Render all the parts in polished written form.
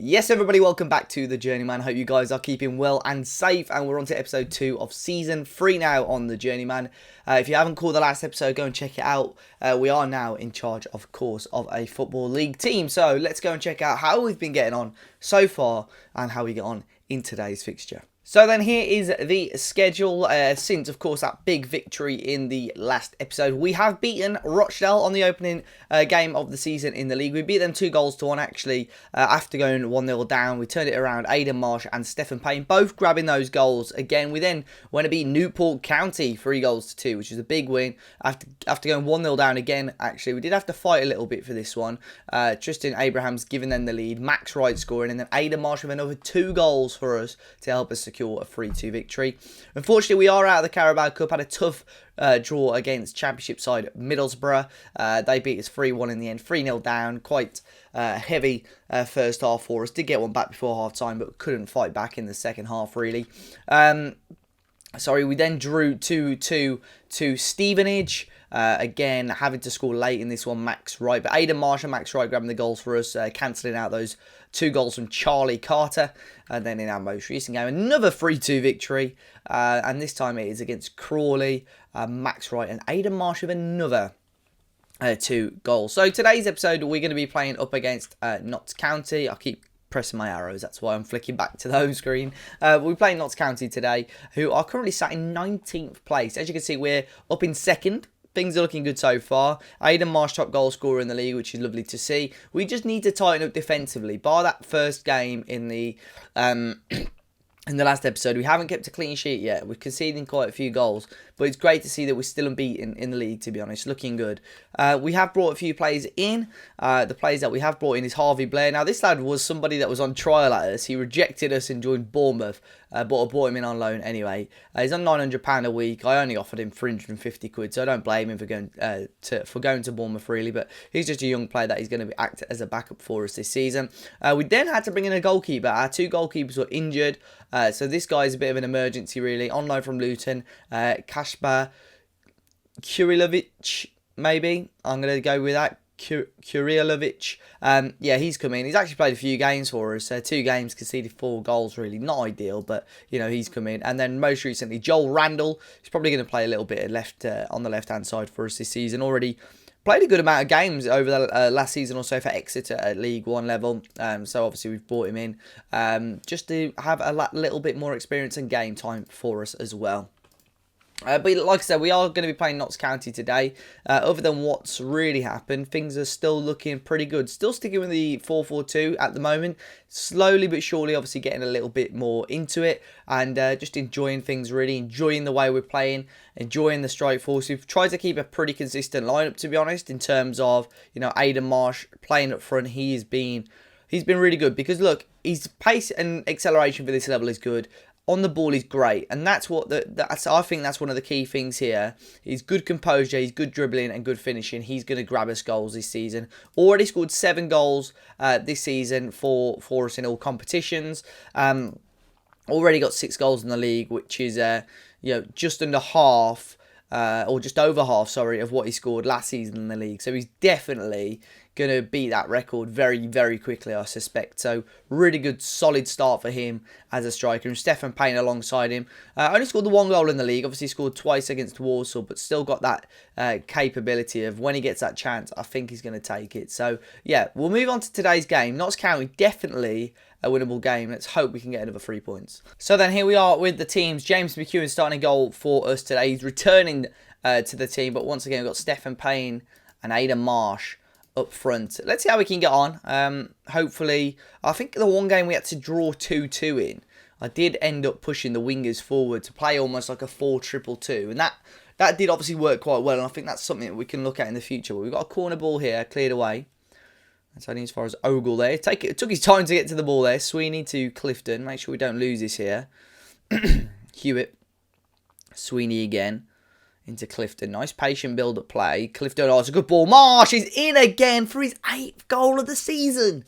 Yes, everybody, welcome back to the Journeyman. Hope you guys are keeping well and safe, and we're on to episode 2 of season 3 now on the Journeyman. If you haven't caught the last episode, go and check it out. We are now in charge, of course, of a football league team, so let's go and check out how we've been getting on so far and how we get on in today's fixture. So then here is the schedule. Since, of course, that big victory in the last episode, we have beaten Rochdale on the opening game of the season in the league. We beat them 2-1 actually after going 1-0 down. We turned it around. Aidan Marsh and Stephen Payne both grabbing those goals again. We then went to beat Newport County 3-2, which is a big win after going 1-0 down again. Actually, we did have to fight a little bit for this one. Tristan Abraham's giving them the lead. Max Wright scoring, and then Aidan Marsh with another 2 goals for us to help us secure a 3-2 victory. Unfortunately, we are out of the Carabao Cup. Had a tough draw against Championship side Middlesbrough. They beat us 3-1 in the end, 3-0 down. Quite heavy first half for us. Did get one back before half time, but couldn't fight back in the second half really. We then drew 2-2 to Stevenage. Again, having to score late in this one, Max Wright. But Aidan Marsh and Max Wright grabbing the goals for us, cancelling out those 2 goals from Charlie Carter. And then in our most recent game, another 3-2 victory. And this time it is against Crawley, Max Wright and Aidan Marsh with another 2 goals. So today's episode, we're going to be playing up against Notts County. I keep pressing my arrows, that's why I'm flicking back to the home screen. We're playing Notts County today, who are currently sat in 19th place. As you can see, we're up in second. Things are looking good so far. Aidan Marsh, top goal scorer in the league, which is lovely to see. We just need to tighten up defensively. Bar that first game in the last episode, we haven't kept a clean sheet yet. We're conceding quite a few goals, but it's great to see that we're still unbeaten in the league, to be honest. Looking good. We have brought a few players in. The players that we have brought in is Harvey Blair. Now, this lad was somebody that was on trial at us. He rejected us and joined Bournemouth, but I brought him in on loan anyway. He's on £900 a week. I only offered him £350, so I don't blame him for going to Bournemouth, really, but he's just a young player that he's going to act as a backup for us this season. We then had to bring in a goalkeeper. Our 2 goalkeepers were injured, so this guy is a bit of an emergency, really. On loan from Luton, Kasper Kurilovic, maybe. I'm going to go with that. Kurilovic. Yeah, he's come in. He's actually played a few games for us. 2 games, conceded 4 goals, really. Not ideal, but, you know, he's come in. And then most recently, Joel Randall. He's probably going to play a little bit on the left-hand side for us this season. Already played a good amount of games over the last season or so for Exeter at League 1 level. So obviously we've brought him in just to have a little bit more experience and game time for us as well. But like I said, we are going to be playing Notts County today. Other than what's really happened, things are still looking pretty good. Still sticking with the 4-4-2 at the moment. Slowly but surely, obviously getting a little bit more into it. And just enjoying things, really. Enjoying the way we're playing. Enjoying the strike force. We've tried to keep a pretty consistent lineup, to be honest, in terms of, you know, Aidan Marsh playing up front. He's been really good. Because, look, his pace and acceleration for this level is good. On the ball is great, and that's what I think that's one of the key things here. He's good composure, he's good dribbling and good finishing. He's going to grab us goals this season. Already scored 7 goals this season for us in all competitions. Already got 6 goals in the league, which is just under half. Or just over half, sorry, of what he scored last season in the league. So he's definitely going to beat that record very, very quickly, I suspect. So really good, solid start for him as a striker. And Stephen Payne alongside him. Only scored the 1 goal in the league. Obviously scored twice against Walsall, but still got that capability of when he gets that chance, I think he's going to take it. So yeah, we'll move on to today's game. Notts County, definitely a winnable game. Let's hope we can get another 3 points. So then here we are with the teams. James McEwen starting a goal for us today. He's returning to the team, but once again we've got Stephen Payne and Aidan Marsh up front. Let's see how we can get on. Hopefully, I think the one game we had to draw 2-2 in, I did end up pushing the wingers forward to play almost like a 4-2-2, and that did obviously work quite well, and I think that's something that we can look at in the future. But we've got a corner ball here, cleared away. That's only as far as Ogle there. It took his time to get to the ball there. Sweeney to Clifton. Make sure we don't lose this here. Hewitt. Sweeney again. Into Clifton. Nice patient build-up play. Clifton, it's a good ball. Marsh is in again for his 8th goal of the season.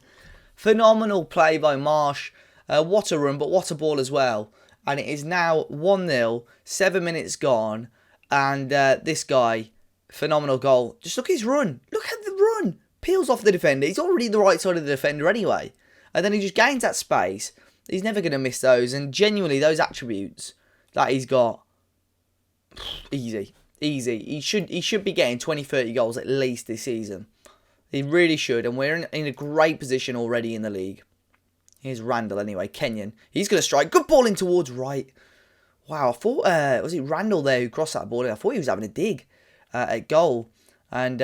Phenomenal play by Marsh. What a run, but what a ball as well. And it is now 1-0. 7 minutes gone. And this guy, phenomenal goal. Just look at his run. Look at the run. Peels off the defender. He's already the right side of the defender anyway. And then he just gains that space. He's never going to miss those. And genuinely, those attributes that he's got, easy. He should be getting 20, 30 goals at least this season. He really should. And we're in a great position already in the league. Here's Randall anyway. Kenyon. He's going to strike. Good ball in towards right. Wow, I thought, was it Randall there who crossed that ball? I thought he was having a dig at goal. And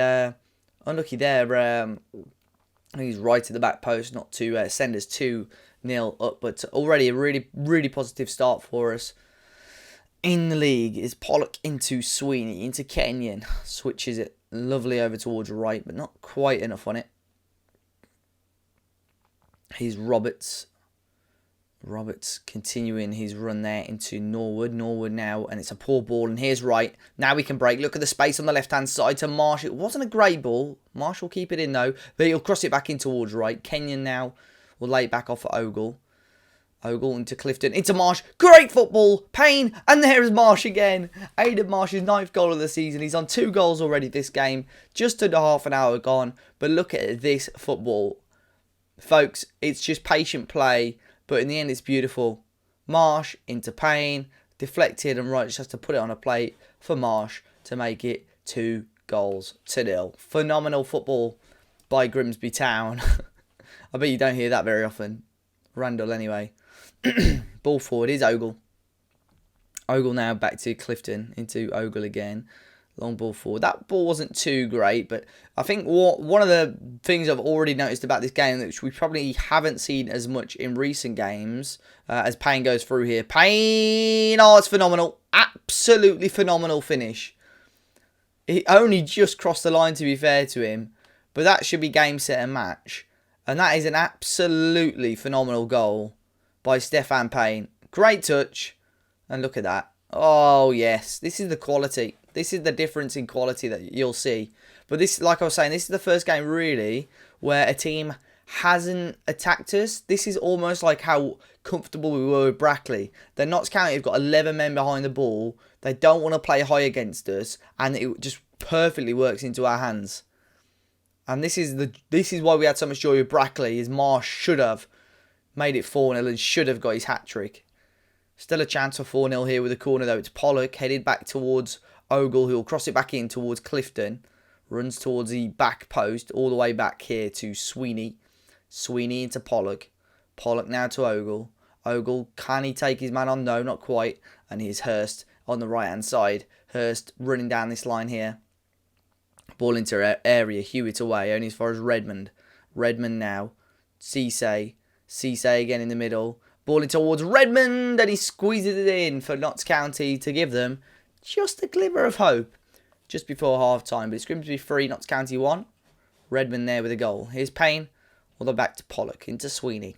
unlucky there. He's right at the back post, not to send us 2-0 up. But already a really, really positive start for us. In the league is Pollock into Sweeney, into Kenyon. Switches it lovely over towards right, but not quite enough on it. Here's Roberts. Roberts continuing his run there into Norwood. Norwood now, and it's a poor ball. And here's Wright. Now we can break. Look at the space on the left-hand side to Marsh. It wasn't a great ball. Marsh will keep it in, though. But he'll cross it back in towards right. Kenyon now will lay it back off for Ogle. Ogle into Clifton. Into Marsh. Great football. Payne. And there's Marsh again. Aidan Marsh's 9th goal of the season. He's on 2 goals already this game. Just under half an hour gone. But look at this football. Folks, it's just patient play. But in the end, it's beautiful. Marsh into Payne. Deflected, and Wright just has to put it on a plate for Marsh to make it 2 goals to 0. Phenomenal football by Grimsby Town. I bet you don't hear that very often. Randall anyway. Ball forward is Ogle. Ogle now back to Clifton. Into Ogle again. Long ball forward. That ball wasn't too great, but I think one of the things I've already noticed about this game, which we probably haven't seen as much in recent games, as Payne goes through here. Payne! Oh, it's phenomenal. Absolutely phenomenal finish. He only just crossed the line, to be fair to him, but that should be game, set and match. And that is an absolutely phenomenal goal by Stefan Payne. Great touch. And look at that. Oh, yes. This is the quality. This is the difference in quality that you'll see. But this, like I was saying, this is the first game, really, where a team hasn't attacked us. This is almost like how comfortable we were with Brackley. The Notts County have got 11 men behind the ball. They don't want to play high against us. And it just perfectly works into our hands. And this is why we had so much joy with Brackley, is Marsh should have made it 4-0 and should have got his hat-trick. Still a chance for 4-0 here with a corner, though. It's Pollock headed back towards Ogle, who will cross it back in towards Clifton. Runs towards the back post, all the way back here to Sweeney. Sweeney into Pollock. Pollock now to Ogle. Ogle, can he take his man on? No, not quite. And here's Hurst on the right-hand side. Hurst running down this line here. Ball into area. Hewitt away, only as far as Redmond. Redmond now. Cisse. Cisse again in the middle. Ball in towards Redmond, and he squeezes it in for Notts County to give them just a glimmer of hope just before half-time. But it's Grimsby 3, Notts County 1. Redmond there with a goal. Here's Payne. All the way back to Pollock. Into Sweeney.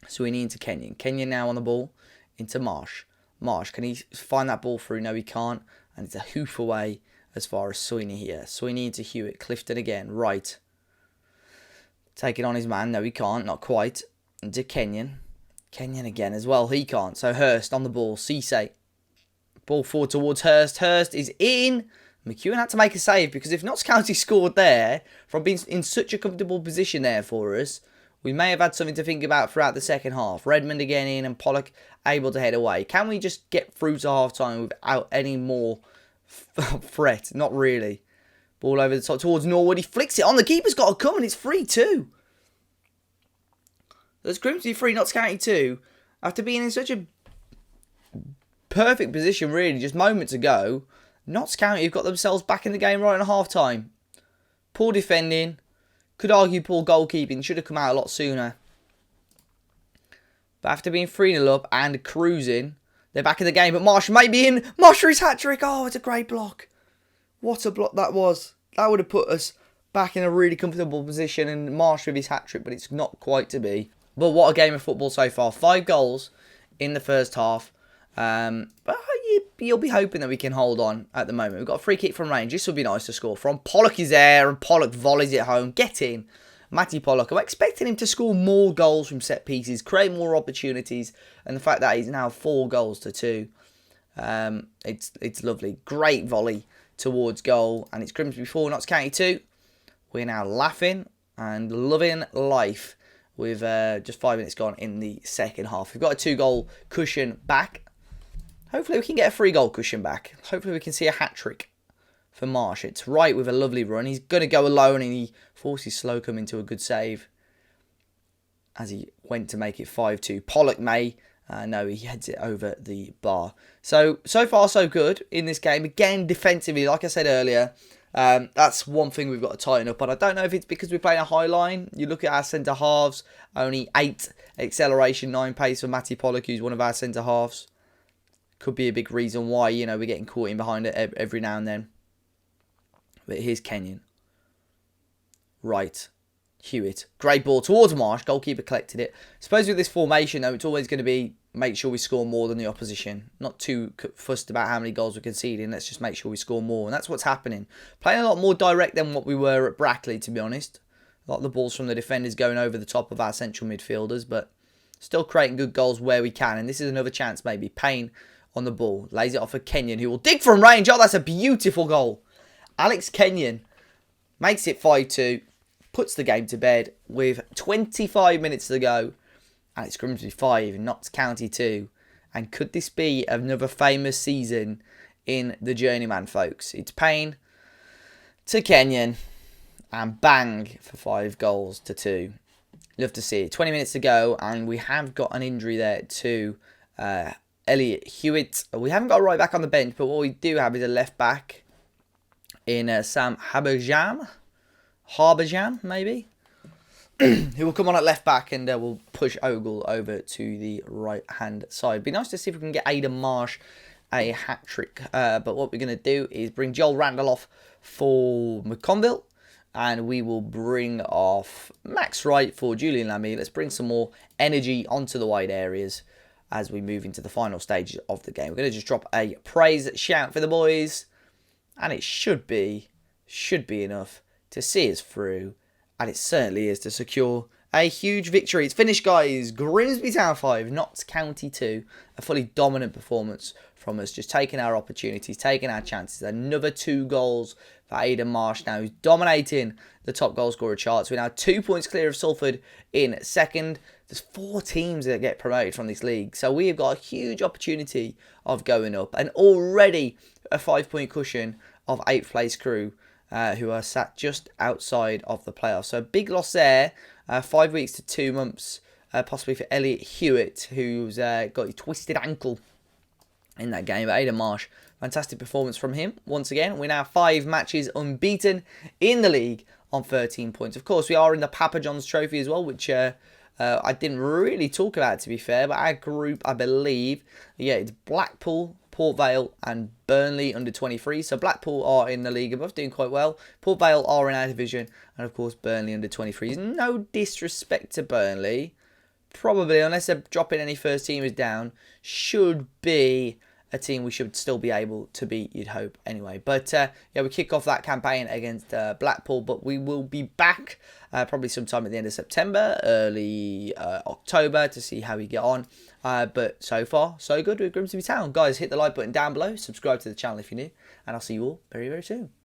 Sweeney into Kenyon. Kenyon now on the ball. Into Marsh. Marsh, can he find that ball through? No, he can't. And it's a hoof away as far as Sweeney here. Sweeney into Hewitt. Clifton again. Right. Taking on his man. No, he can't. Not quite. Into Kenyon. Kenyon again as well. He can't. So Hurst on the ball. Cisse. Ball forward towards Hurst. Hurst is in. McEwen had to make a save, because if Notts County scored there, from being in such a comfortable position there for us, we may have had something to think about throughout the second half. Redmond again in, and Pollock able to head away. Can we just get through to half-time without any more threat? Not really. Ball over the top towards Norwood. He flicks it on. The keeper's got to come, and it's 3-2. There's Grimsby 3, Notts County 2. After being in such a perfect position, really, just moments ago, Notts County have got themselves back in the game right at half-time. Poor defending. Could argue poor goalkeeping. Should have come out a lot sooner. But after being 3-0 up and cruising, they're back in the game. But Marsh may be in. Marsh for his hat-trick. Oh, it's a great block. What a block that was. That would have put us back in a really comfortable position. And Marsh with his hat-trick, but it's not quite to be. But what a game of football so far. 5 goals in the first half. But you'll be hoping that we can hold on at the moment. We've got a free kick from range. This would be nice to score from. Pollock is there, and Pollock volleys it home. Get in. Matty Pollock. I'm expecting him to score more goals from set pieces, create more opportunities, and the fact that he's now 4 goals to 2. It's lovely. Great volley towards goal, and it's Grimsby 4, Notts County 2. We're now laughing and loving life with just 5 minutes gone in the second half. We've got a 2-goal cushion back. Hopefully we can get a 3-goal cushion back. Hopefully we can see a hat-trick for Marsh. It's right with a lovely run. He's going to go alone, and he forces Slocum into a good save as he went to make it 5-2. Pollock may. No, he heads it over the bar. So far, so good in this game. Again, defensively, like I said earlier, that's one thing we've got to tighten up on. I don't know if it's because we're playing a high line. You look at our centre halves, only 8 acceleration, 9 pace for Matty Pollock, who's one of our centre halves. Could be a big reason why, you know, we're getting caught in behind it every now and then. But here's Kenyon. Right. Hewitt. Great ball towards Marsh. Goalkeeper collected it. I suppose with this formation, though, it's always going to be make sure we score more than the opposition. Not too fussed about how many goals we're conceding. Let's just make sure we score more. And that's what's happening. Playing a lot more direct than what we were at Brackley, to be honest. A lot of the balls from the defenders going over the top of our central midfielders. But still creating good goals where we can. And this is another chance, maybe. Payne on the ball. Lays it off for Kenyon, who will dig from range. Oh, that's a beautiful goal. Alex Kenyon makes it 5-2. Puts the game to bed with 25 minutes to go. And it's Grimsby 5, Notts County 2. And could this be another famous season in the Journeyman, folks? It's Payne to Kenyon. And bang for 5-2. Love to see it. 20 minutes to go. And we have got an injury there to Elliot Hewitt. We haven't got a right back on the bench. But what we do have is a left back in Sam Haberjam, maybe, who will come on at left back, and will push Ogle over to the right-hand side. Be nice to see if we can get Aidan Marsh a hat-trick. But what we're going to do is bring Joel Randall off for McConville, and we will bring off Max Wright for Julian Lamy. Let's bring some more energy onto the wide areas as we move into the final stages of the game. We're going to just drop a praise shout for the boys, and it should be enough to see us through, and it certainly is to secure a huge victory. It's finished, guys. Grimsby Town 5, Notts County 2. A fully dominant performance from us, just taking our opportunities, taking our chances. Another 2 goals for Aidan Marsh now, who's dominating the top goal scorer charts. We're now 2 points clear of Salford in second. There's 4 teams that get promoted from this league, so we have got a huge opportunity of going up, and already a 5-point cushion of 8th place Crewe, who are sat just outside of the playoffs. So a big loss there. 5 weeks to 2 months, possibly for Elliot Hewitt, who's got a twisted ankle in that game. But Aidan Marsh, fantastic performance from him. Once again, we're now 5 matches unbeaten in the league on 13 points. Of course, we are in the Papa John's Trophy as well, which I didn't really talk about, to be fair. But our group, I believe, it's Blackpool, Port Vale and Burnley under 23. So Blackpool are in the league above, doing quite well. Port Vale are in our division. And of course, Burnley under 23s. No disrespect to Burnley. Probably, unless they're dropping any first teamers down, should be a team we should still be able to beat, you'd hope, anyway. But, yeah, we kick off that campaign against Blackpool. But we will be back probably sometime at the end of September, early October, to see how we get on. But so far, so good with Grimsby Town. Guys, hit the like button down below. Subscribe to the channel if you're new. And I'll see you all very, very soon.